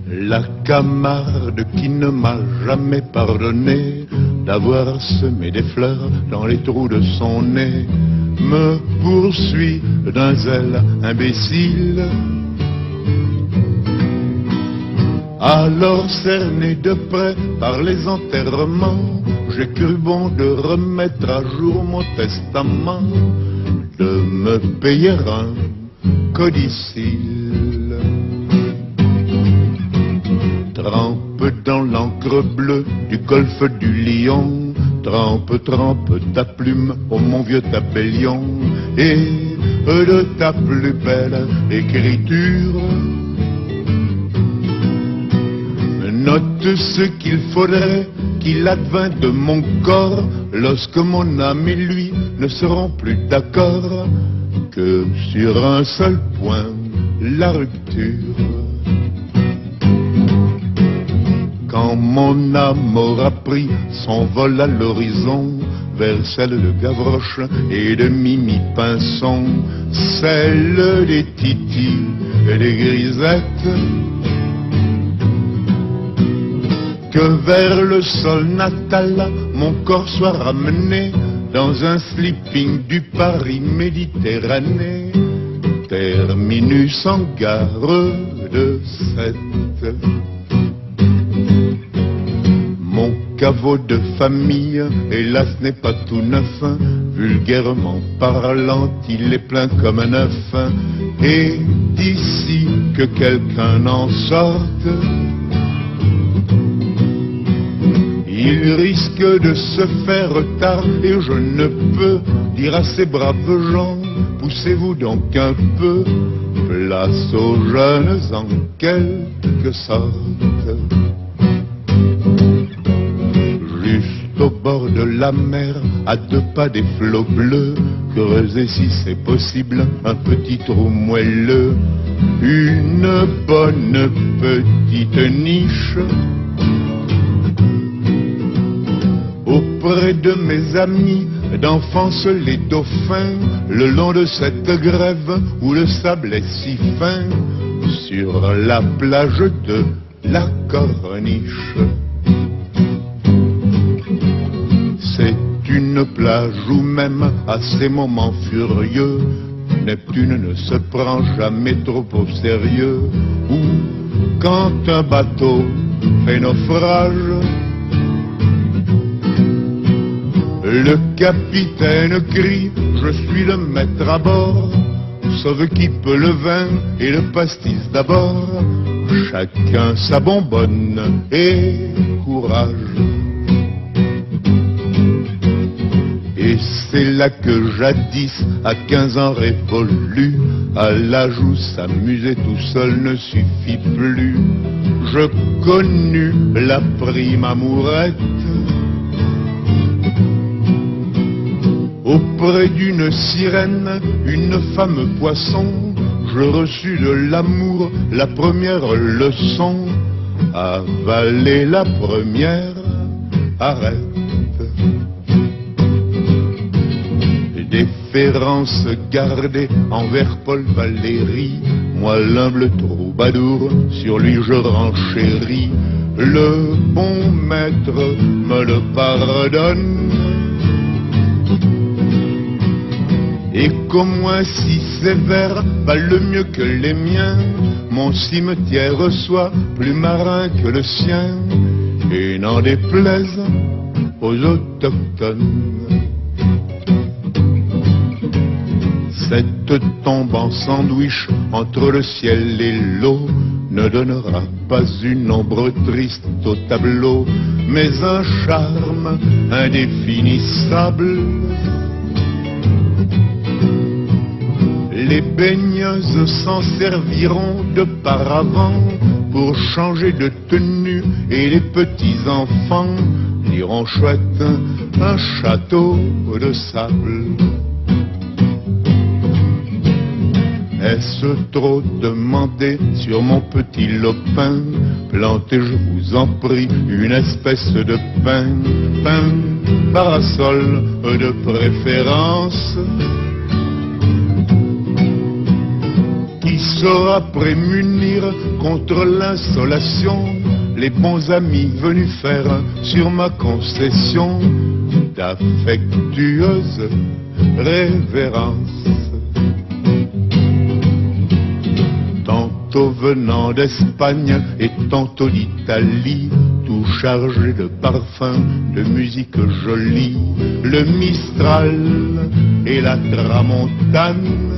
La Camarde qui ne m'a jamais pardonné d'avoir semé des fleurs dans les trous de son nez me poursuit d'un zèle imbécile. Alors cerné de près par les enterrements, j'ai cru bon de remettre à jour mon testament, de me payer un codicille. Trempe dans l'encre bleue du golfe du Lion, trempe, trempe ta plume ô mon vieux tabellion, et de ta plus belle écriture note ce qu'il faudrait qu'il advint de mon corps lorsque mon âme et lui ne seront plus d'accord que sur un seul point, la rupture. Quand mon âme aura pris son vol à l'horizon vers celle de Gavroche et de Mimi Pinson, celle des Titi et des Grisettes, que vers le sol natal mon corps soit ramené dans un sleeping du Paris Méditerranée, terminus en gare de Sète. Mon caveau de famille, hélas, n'est pas tout neuf, vulgairement parlant, il est plein comme un œuf, et d'ici que quelqu'un en sorte, il risque de se faire tard et je ne peux dire à ces braves gens, poussez-vous donc un peu, place aux jeunes en quelque sorte. Juste au bord de la mer, à 2 pas des flots bleus, creuser si c'est possible un petit trou moelleux, une bonne petite niche. Auprès de mes amis d'enfance les dauphins, le long de cette grève où le sable est si fin, sur la plage de la Corniche. C'est une plage où même à ces moments furieux, Neptune ne se prend jamais trop au sérieux, où quand un bateau fait naufrage, le capitaine crie, je suis le maître à bord, sauve qui peut le vin et le pastis d'abord, chacun sa bonbonne et courage. Et c'est là que jadis, à 15 ans révolus, à l'âge où s'amuser tout seul ne suffit plus, je connus la prime amourette. Auprès d'une sirène, une femme poisson, je reçus de l'amour la première leçon, avaler la première arrête. Déférence gardée envers Paul Valéry, moi l'humble troubadour, sur lui je renchéris, le bon maître me le pardonne. Et qu'au moins si sévère valent mieux que les miens, mon cimetière soit plus marin que le sien, et n'en déplaise aux autochtones. Cette tombe en sandwich entre le ciel et l'eau ne donnera pas une ombre triste au tableau, mais un charme indéfinissable. Les baigneuses s'en serviront de paravent pour changer de tenue, et les petits-enfants diront chouette un château de sable. Est-ce trop demandé sur mon petit lopin? Plantez, je vous en prie, une espèce de pin, parasol de préférence, qui qui saura prémunir contre l'insolation les bons amis venus faire sur ma concession d'affectueuses révérences. Tantôt venant d'Espagne et tantôt d'Italie, tout chargé de parfums, de musique jolie, le Mistral et la Tramontane